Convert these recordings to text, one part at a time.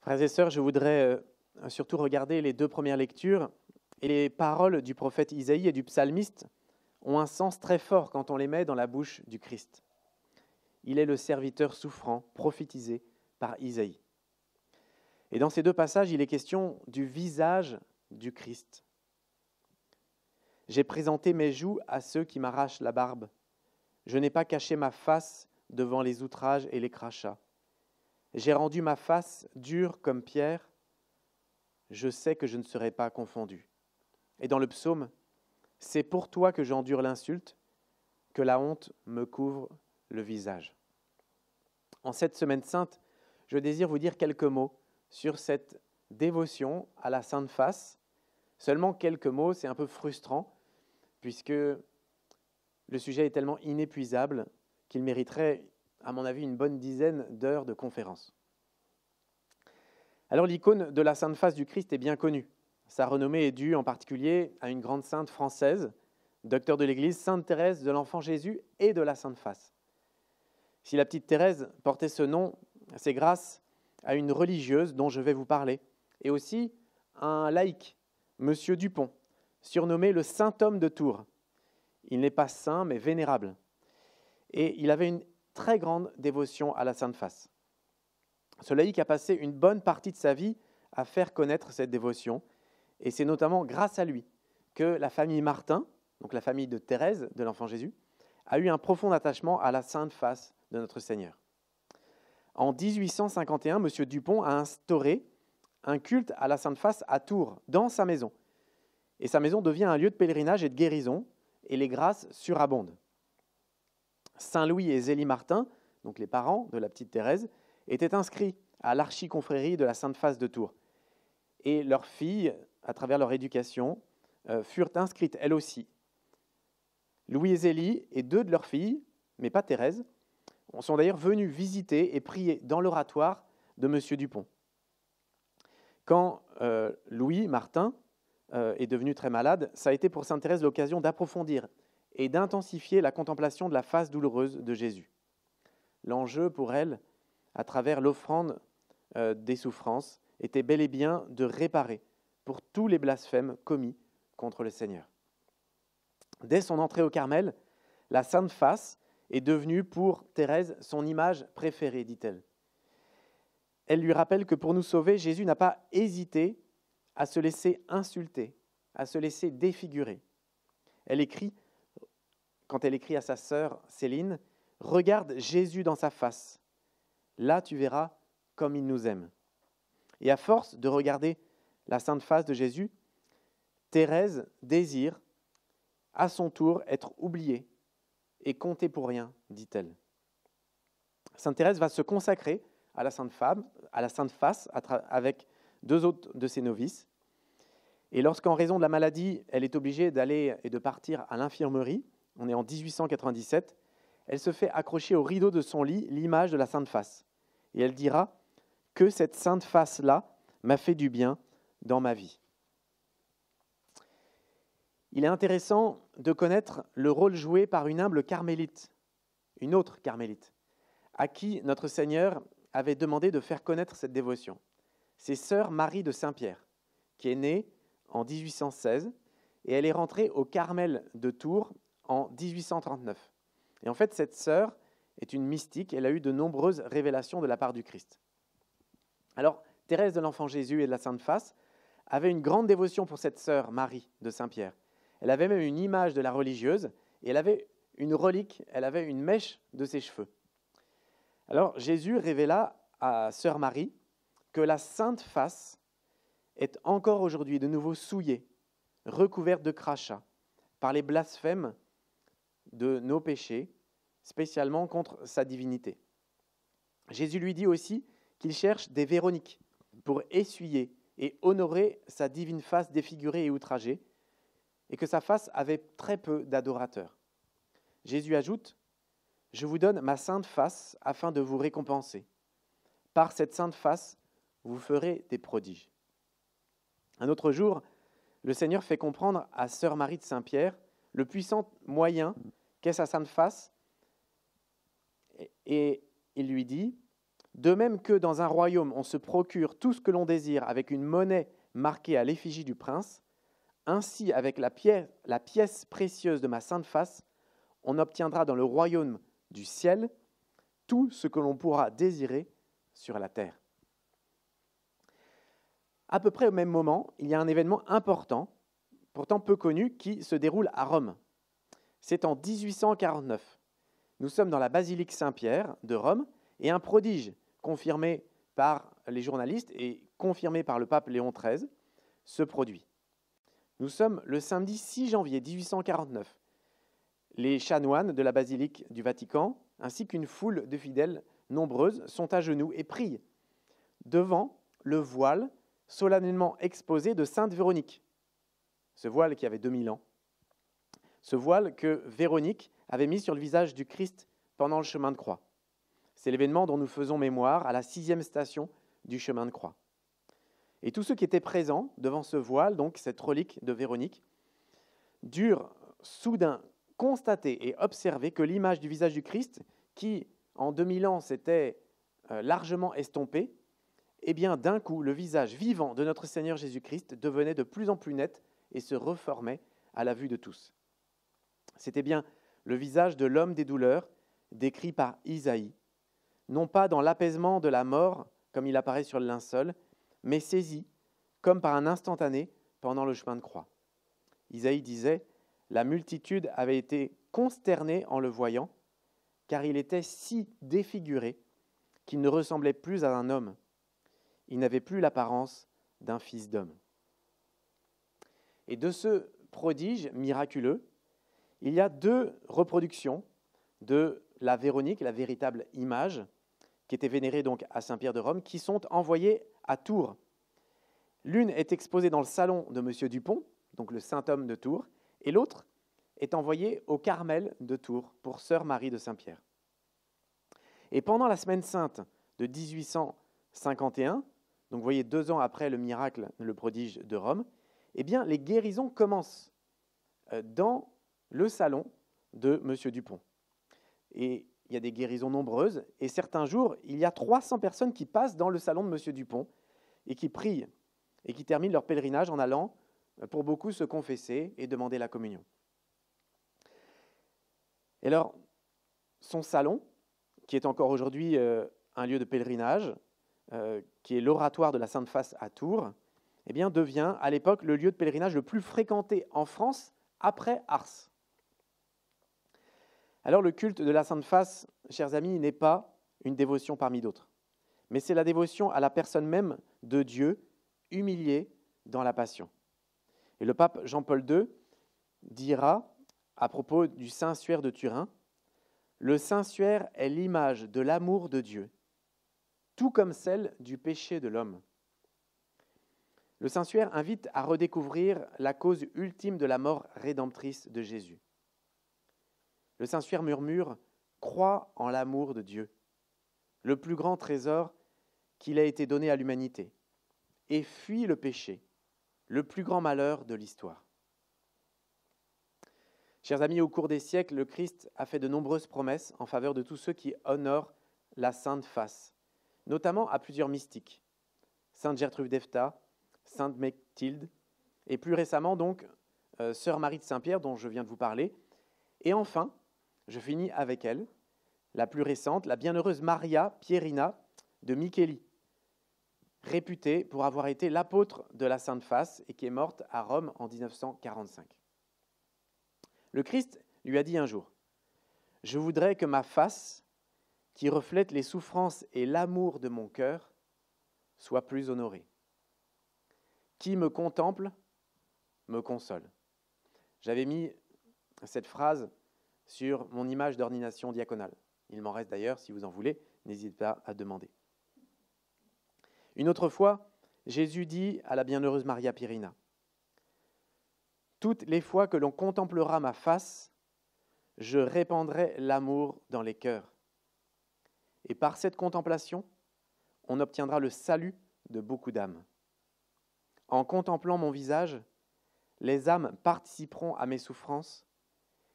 Frères et sœurs, je voudrais surtout regarder les deux premières lectures. Et les paroles du prophète Isaïe et du psalmiste ont un sens très fort quand on les met dans la bouche du Christ. Il est le serviteur souffrant, prophétisé par Isaïe. Et dans ces deux passages, il est question du visage du Christ. J'ai présenté mes joues à ceux qui m'arrachent la barbe. Je n'ai pas caché ma face devant les outrages et les crachats. J'ai rendu ma face dure comme pierre. Je sais que je ne serai pas confondu. Et dans le psaume, c'est pour toi que j'endure l'insulte, que la honte me couvre le visage. En cette semaine sainte, je désire vous dire quelques mots sur cette dévotion à la Sainte Face. Seulement quelques mots, c'est un peu frustrant, puisque le sujet est tellement inépuisable qu'il mériterait, à mon avis, une bonne dizaine d'heures de conférence. Alors l'icône de la Sainte Face du Christ est bien connue. Sa renommée est due en particulier à une grande sainte française, docteur de l'Église, Sainte Thérèse de l'Enfant Jésus et de la Sainte Face. Si la petite Thérèse portait ce nom, c'est grâce à une religieuse dont je vais vous parler, et aussi un laïc, Monsieur Dupont, surnommé le Saint Homme de Tours. Il n'est pas saint, mais vénérable. Et il avait une très grande dévotion à la Sainte Face. Ce laïc a passé une bonne partie de sa vie à faire connaître cette dévotion, et c'est notamment grâce à lui que la famille Martin, donc la famille de Thérèse de l'Enfant Jésus, a eu un profond attachement à la Sainte Face de notre Seigneur. En 1851, M. Dupont a instauré un culte à la Sainte Face à Tours, dans sa maison. Et sa maison devient un lieu de pèlerinage et de guérison, et les grâces surabondent. Saint Louis et Zélie Martin, donc les parents de la petite Thérèse, étaient inscrits à l'archiconfrérie de la Sainte Face de Tours. Et leurs filles, à travers leur éducation, furent inscrites elles aussi. Louis et Zélie et deux de leurs filles, mais pas Thérèse, sont d'ailleurs venus visiter et prier dans l'oratoire de M. Dupont. Quand Louis Martin est devenu très malade, ça a été pour Sainte Thérèse l'occasion d'approfondir et d'intensifier la contemplation de la face douloureuse de Jésus. L'enjeu pour elle, à travers l'offrande des souffrances, était bel et bien de réparer pour tous les blasphèmes commis contre le Seigneur. Dès son entrée au Carmel, la Sainte Face est devenue pour Thérèse son image préférée, dit-elle. Elle lui rappelle que pour nous sauver, Jésus n'a pas hésité à se laisser insulter, à se laisser défigurer. Elle écrit, quand elle écrit à sa sœur Céline, « Regarde Jésus dans sa face. Là, tu verras comme il nous aime. » Et à force de regarder la Sainte Face de Jésus, Thérèse désire à son tour être oubliée et comptée pour rien, dit-elle. Sainte Thérèse va se consacrer à la Sainte Face avec deux autres de ses novices. Et lorsqu'en raison de la maladie, elle est obligée d'aller et de partir à l'infirmerie, on est en 1897, elle se fait accrocher au rideau de son lit l'image de la Sainte Face. Et elle dira que cette Sainte Face-là m'a fait du bien dans ma vie. Il est intéressant de connaître le rôle joué par une humble carmélite, une autre carmélite, à qui notre Seigneur avait demandé de faire connaître cette dévotion. C'est sœur Marie de Saint-Pierre, qui est née en 1816, et elle est rentrée au Carmel de Tours en 1839. Et en fait, cette sœur est une mystique, elle a eu de nombreuses révélations de la part du Christ. Alors, Thérèse de l'Enfant Jésus et de la Sainte Face avait une grande dévotion pour cette sœur Marie de Saint-Pierre. Elle avait même une image de la religieuse, et elle avait une relique, elle avait une mèche de ses cheveux. Alors, Jésus révéla à sœur Marie que la Sainte Face est encore aujourd'hui de nouveau souillée, recouverte de crachats, par les blasphèmes de nos péchés, spécialement contre sa divinité. Jésus lui dit aussi qu'il cherche des Véroniques pour essuyer et honorer sa divine face défigurée et outragée, et que sa face avait très peu d'adorateurs. Jésus ajoute « Je vous donne ma sainte face afin de vous récompenser. Par cette sainte face, vous ferez des prodiges. » Un autre jour, le Seigneur fait comprendre à sœur Marie de Saint-Pierre le puissant moyen qu'est sa sainte face, et il lui dit De même que dans un royaume, on se procure tout ce que l'on désire avec une monnaie marquée à l'effigie du prince, ainsi avec la pièce précieuse de ma sainte face, on obtiendra dans le royaume du ciel tout ce que l'on pourra désirer sur la terre. À peu près au même moment, il y a un événement important, pourtant peu connu, qui se déroule à Rome. C'est en 1849. Nous sommes dans la basilique Saint-Pierre de Rome et un prodige confirmé par les journalistes et confirmé par le pape Léon XIII se produit. Nous sommes le samedi 6 janvier 1849. Les chanoines de la basilique du Vatican, ainsi qu'une foule de fidèles nombreuses, sont à genoux et prient devant le voile solennellement exposé de Sainte Véronique. Ce voile qui avait 2000 ans. Ce voile que Véronique avait mis sur le visage du Christ pendant le chemin de croix. C'est l'événement dont nous faisons mémoire à la 6e station du chemin de croix. Et tous ceux qui étaient présents devant ce voile, donc cette relique de Véronique, durent soudain constater et observer que l'image du visage du Christ, qui en 2000 ans s'était largement estompée, eh bien d'un coup, le visage vivant de notre Seigneur Jésus-Christ devenait de plus en plus net et se reformait à la vue de tous. C'était bien le visage de l'homme des douleurs, décrit par Isaïe, non pas dans l'apaisement de la mort, comme il apparaît sur le linceul, mais saisi, comme par un instantané, pendant le chemin de croix. Isaïe disait « La multitude avait été consternée en le voyant, car il était si défiguré qu'il ne ressemblait plus à un homme. Il n'avait plus l'apparence d'un fils d'homme. » Et de ce prodige miraculeux, il y a 2 reproductions de la Véronique, la véritable image, qui était vénérée donc à Saint-Pierre de Rome, qui sont envoyées à Tours. L'une est exposée dans le salon de M. Dupont, donc le saint homme de Tours, et l'autre est envoyée au Carmel de Tours pour Sœur Marie de Saint-Pierre. Et pendant la Semaine Sainte de 1851, donc vous voyez 2 ans après le miracle, le prodige de Rome, eh bien les guérisons commencent dans le salon de M. Dupont. Et il y a des guérisons nombreuses, et certains jours, il y a 300 personnes qui passent dans le salon de M. Dupont et qui prient, et qui terminent leur pèlerinage en allant, pour beaucoup, se confesser et demander la communion. Et alors, son salon, qui est encore aujourd'hui un lieu de pèlerinage, qui est l'oratoire de la Sainte Face à Tours, eh bien, devient à l'époque le lieu de pèlerinage le plus fréquenté en France après Ars. Alors le culte de la Sainte Face, chers amis, n'est pas une dévotion parmi d'autres, mais c'est la dévotion à la personne même de Dieu, humiliée dans la passion. Et le pape Jean-Paul II dira, à propos du Saint-Suaire de Turin, « Le Saint-Suaire est l'image de l'amour de Dieu, tout comme celle du péché de l'homme. » Le Saint-Suaire invite à redécouvrir la cause ultime de la mort rédemptrice de Jésus. Le Saint-Suaire murmure « Crois en l'amour de Dieu, le plus grand trésor qu'il a été donné à l'humanité, et fuis le péché, le plus grand malheur de l'histoire. » Chers amis, au cours des siècles, le Christ a fait de nombreuses promesses en faveur de tous ceux qui honorent la Sainte Face, notamment à plusieurs mystiques, Sainte Gertrude d'Efta, Sainte Mechtilde, et plus récemment donc Sœur Marie de Saint-Pierre dont je viens de vous parler. Et enfin, je finis avec elle, la plus récente, la bienheureuse Maria Pierina de Micheli, réputée pour avoir été l'apôtre de la Sainte Face et qui est morte à Rome en 1945. Le Christ lui a dit un jour « Je voudrais que ma face, qui reflète les souffrances et l'amour de mon cœur, soit plus honorée. Qui me contemple me console. » J'avais mis cette phrase sur mon image d'ordination diaconale. Il m'en reste d'ailleurs, si vous en voulez, n'hésitez pas à demander. Une autre fois, Jésus dit à la bienheureuse Maria Pierina, « Toutes les fois que l'on contemplera ma face, je répandrai l'amour dans les cœurs. Et par cette contemplation, on obtiendra le salut de beaucoup d'âmes. En contemplant mon visage, les âmes participeront à mes souffrances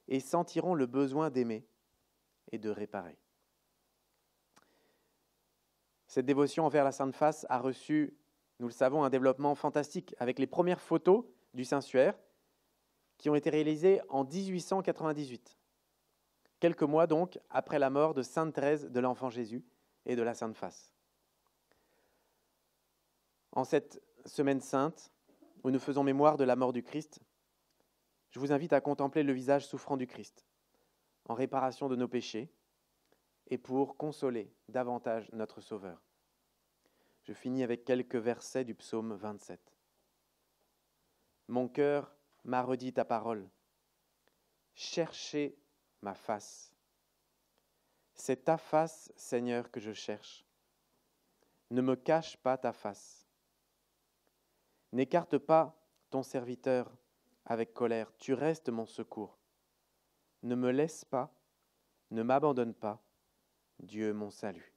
et sentiront le besoin d'aimer et de réparer. » Cette dévotion envers la Sainte Face a reçu, nous le savons, un développement fantastique avec les premières photos du Saint-Suaire qui ont été réalisées en 1898, quelques mois donc après la mort de Sainte Thérèse de l'Enfant Jésus et de la Sainte Face. En cette semaine sainte, où nous faisons mémoire de la mort du Christ, je vous invite à contempler le visage souffrant du Christ, en réparation de nos péchés, et pour consoler davantage notre Sauveur. Je finis avec quelques versets du psaume 27. Mon cœur m'a redit ta parole. Cherchez ma face. C'est ta face, Seigneur, que je cherche. Ne me cache pas ta face. N'écarte pas ton serviteur avec colère. Tu restes mon secours. Ne me laisse pas, ne m'abandonne pas, Dieu mon salut.